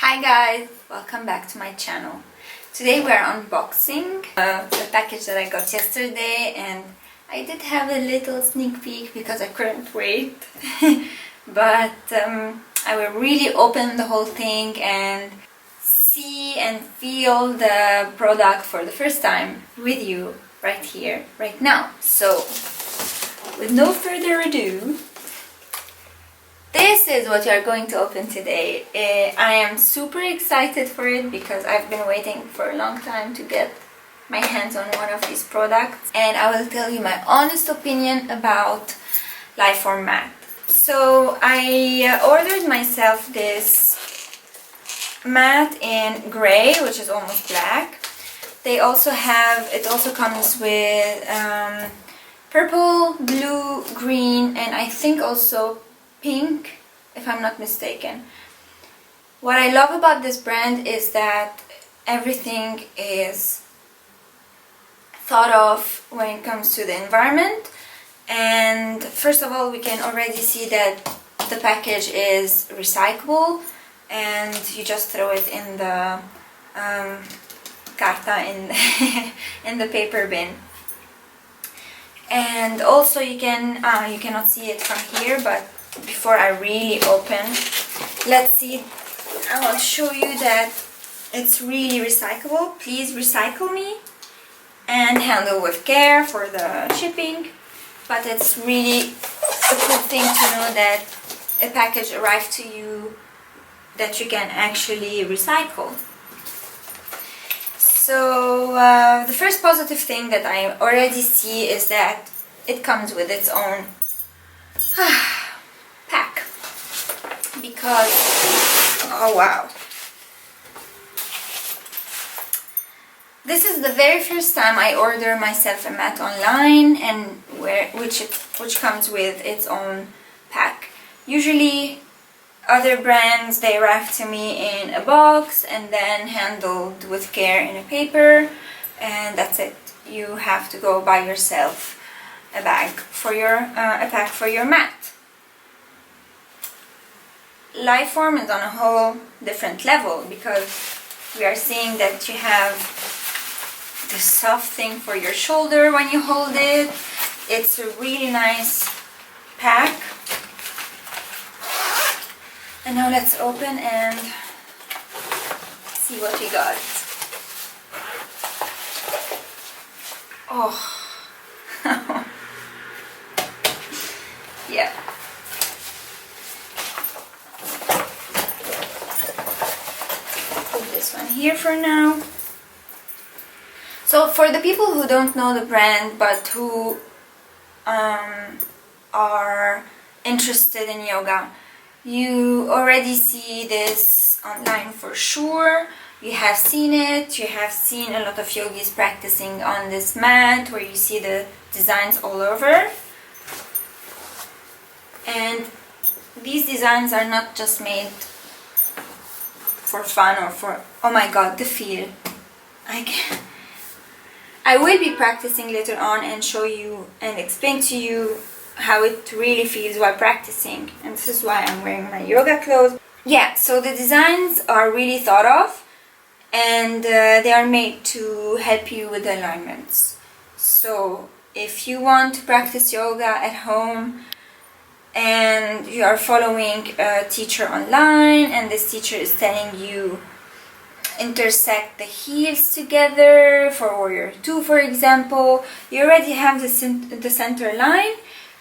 Hi guys, welcome back to my channel. Today we are unboxing the package that I got yesterday, and I did have a little sneak peek because I couldn't wait. But I will really open the whole thing and see and feel the product for the first time with you right here, right now. So with no further ado, this is what you are going to open today. I am super excited for it because I've been waiting for a long time to get my hands on one of these products, and I will tell you my honest opinion about Liforme Mat. So I ordered myself this mat in gray, which is almost black. They also have, it also comes with purple, blue, green, and I think also pink, if I'm not mistaken. What I love about this brand is that everything is thought of when it comes to the environment. And first of all, we can already see that the package is recyclable, and you just throw it in the carta, in the paper bin. And also you cannot see it from here, but before I really open, let's see. I will show you that it's really recyclable. Please recycle me and handle with care for the shipping. But it's really a cool thing to know that a package arrived to you that you can actually recycle. So the first positive thing that I already see is that it comes with its own pack, because oh wow, this is the very first time I order myself a mat online, and which comes with its own pack. Usually other brands, they arrive to me in a box and then handled with care in a paper, and that's it. You have to go buy yourself a pack for your mat. Liforme is on a whole different level, because we are seeing that you have the soft thing for your shoulder when you hold it. It's a really nice pack. And now let's open and see what we got. Oh. Yeah. Put this one here for now. So for the people who don't know the brand but who are interested in yoga, you already see this online for sure. You have seen it. You have seen a lot of yogis practicing on this mat, where you see the designs all over. And these designs are not just made for fun or for, oh my god, the feel. I will be practicing later on and show you and explain to you how it really feels while practicing, and this is why I'm wearing my yoga clothes. Yeah, so the designs are really thought of, and they are made to help you with the alignments. So if you want to practice yoga at home and you are following a teacher online, and this teacher is telling you intersect the heels together for warrior 2, for example, you already have the center line.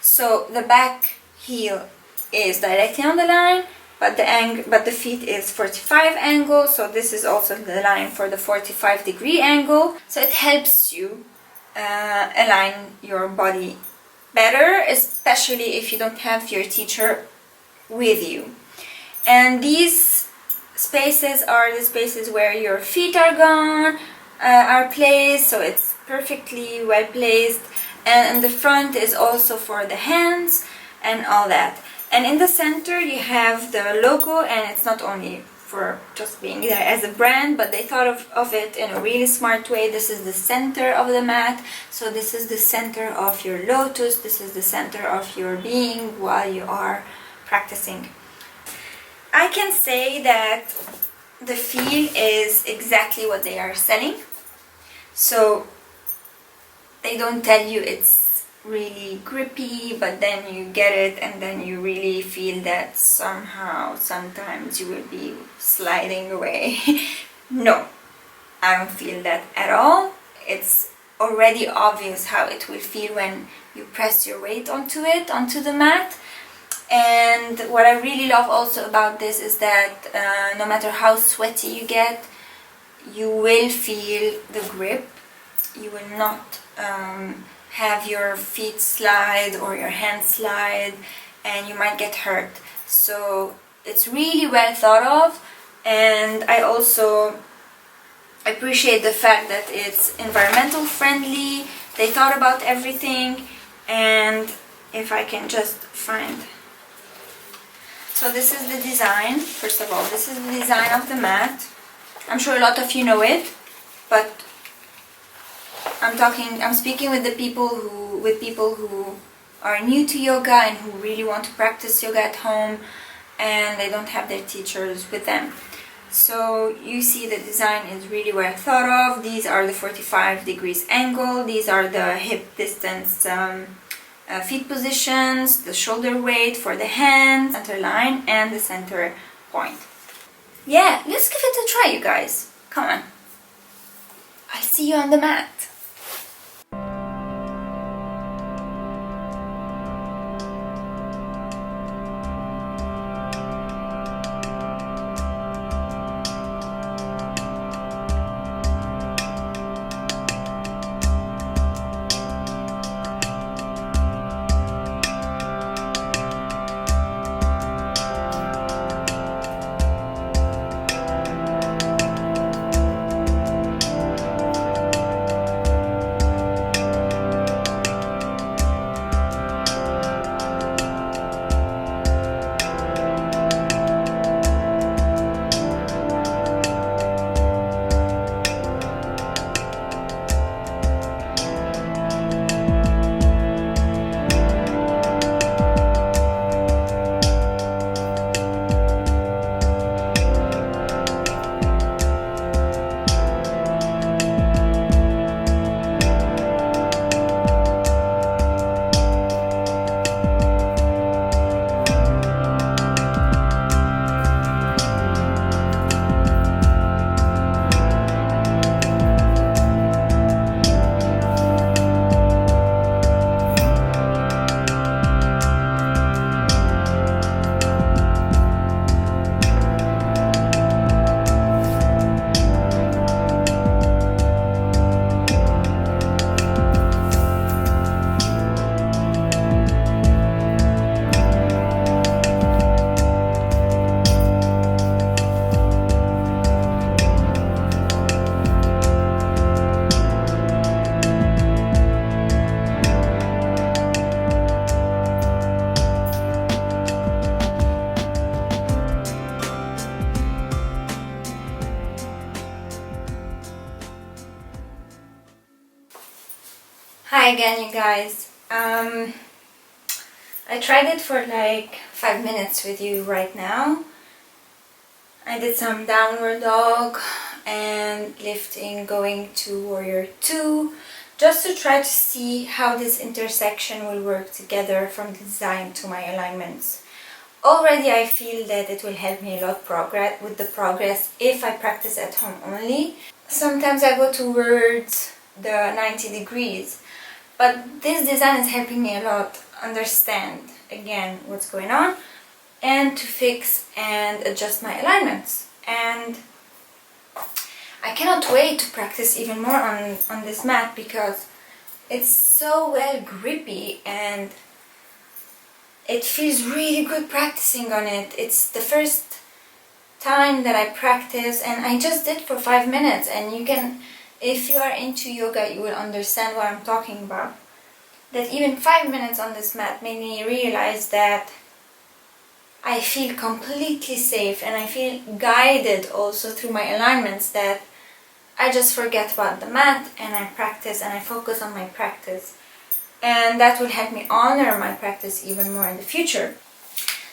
So the back heel is directly on the line, but the feet is 45 angle. So this is also the line for the 45-degree angle. So it helps you align your body better, especially if you don't have your teacher with you. And these spaces are the spaces where your feet are placed, so it's perfectly well placed. And in the front is also for the hands and all that. And in the center you have the logo, and it's not only for just being there as a brand, but they thought of it in a really smart way. This is the center of the mat, so this is the center of your lotus, this is the center of your being while you are practicing. I can say that the feel is exactly what they are selling. So they don't tell you it's really grippy, but then you get it and then you really feel that somehow sometimes you will be sliding away. No, I don't feel that at all. It's already obvious how it will feel when you press your weight onto it, onto the mat. And what I really love also about this is that no matter how sweaty you get, you will feel the grip. You will not have your feet slide or your hands slide, and you might get hurt. So it's really well thought of, and I also appreciate the fact that it's environmental friendly. They thought about everything. And if I can just find, so this is the design. First of all, this is the design of the mat. I'm sure a lot of you know it, but I'm speaking with people who are new to yoga and who really want to practice yoga at home and they don't have their teachers with them. So you see the design is really well thought of. These are the 45 degrees angle. These are the hip distance feet positions, the shoulder weight for the hands, center line, and the center point. Yeah, let's give it a try, you guys. Come on. I'll see you on the mat. Hi again, you guys. I tried it for like 5 minutes with you right now. I did some downward dog and lifting going to warrior 2 just to try to see how this intersection will work together from the design to my alignments. Already I feel that it will help me a lot with the progress if I practice at home only. Sometimes I go towards the 90 degrees, but this design is helping me a lot understand again what's going on and to fix and adjust my alignments. And I cannot wait to practice even more on this mat because it's so well grippy and it feels really good practicing on it. It's the first time that I practice and I just did for 5 minutes, and you can, if you are into yoga, you will understand what I'm talking about. That even 5 minutes on this mat made me realize that I feel completely safe and I feel guided also through my alignments, that I just forget about the mat and I practice and I focus on my practice. And that will help me honor my practice even more in the future.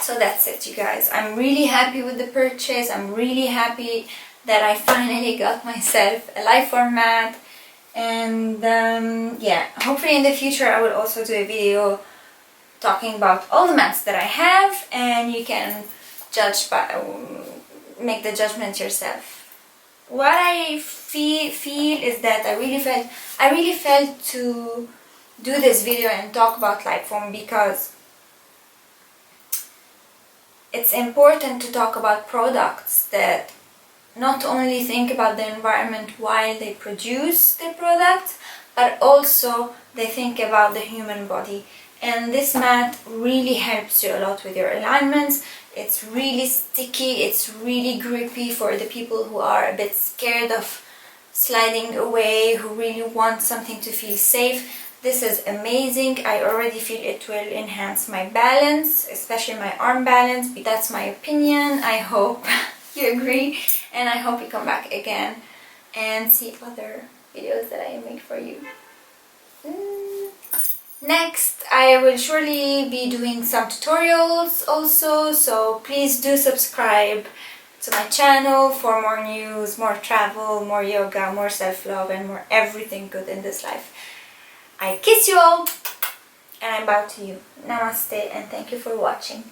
So that's it, you guys. I'm really happy with the purchase. I'm really happy that I finally got myself a Liforme mat. And yeah, hopefully in the future I will also do a video talking about all the mats that I have, and you can judge by make the judgment yourself. What I feel is that I really felt to do this video and talk about Liforme because it's important to talk about products that not only think about the environment while they produce the product, but also they think about the human body. And this mat really helps you a lot with your alignments. It's really sticky, it's really grippy for the people who are a bit scared of sliding away, who really want something to feel safe. This is amazing. I already feel it will enhance my balance, especially my arm balance. That's my opinion. I hope you agree, and I hope you come back again and see other videos that I make for you. Next, I will surely be doing some tutorials also, so please do subscribe to my channel for more news, more travel, more yoga, more self-love, and more everything good in this life. I kiss you all, and I bow to you. Namaste, and thank you for watching.